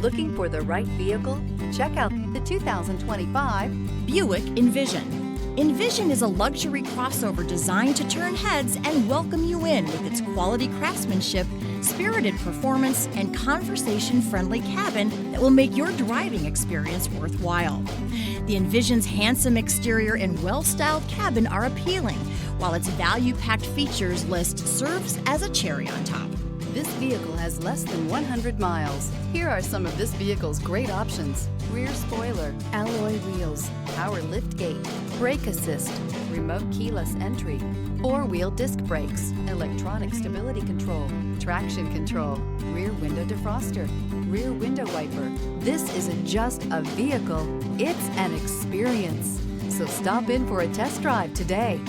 Looking for the right vehicle? Check out the 2025 Buick Envision. Envision is a luxury crossover designed to turn heads and welcome you in with its quality craftsmanship, spirited performance, and conversation-friendly cabin that will make your driving experience worthwhile. The Envision's handsome exterior and well-styled cabin are appealing, while its value-packed features list serves as a cherry on top. This vehicle has less than 100 miles. Here are some of this vehicle's great options: rear spoiler, alloy wheels, power liftgate, brake assist, remote keyless entry, four-wheel disc brakes, electronic stability control, traction control, rear window defroster, rear window wiper. This isn't just a vehicle, it's an experience. So stop in for a test drive today.